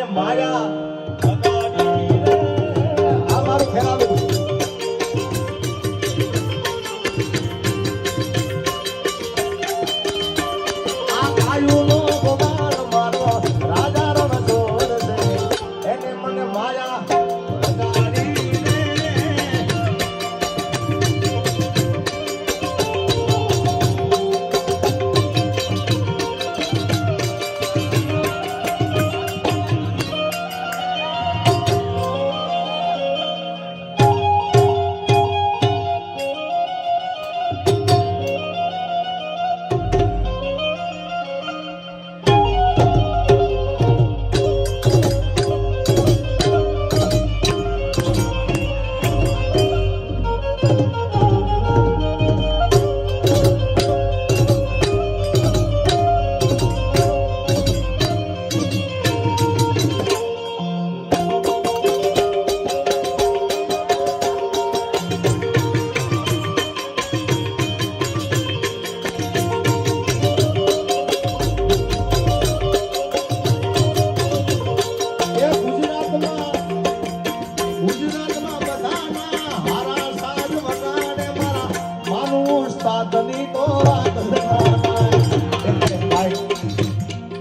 મને માયા આ મારું ખેરાલું આ કાયુનો ગોમાર મારો રાજા રણ જોર છે એને મને માયા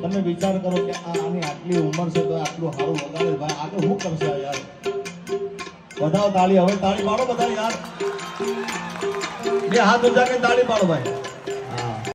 તમે વિચાર કરો કે આની આટલી ઉંમર છે તો આટલું સારું વગાડે ભાઈ આ તો શું કરશે યાર બધાઓ તાળી હવે તાળી પાડો બધા યાર બે હાથ ઊંચા કરીને તાળી પાડો ભાઈ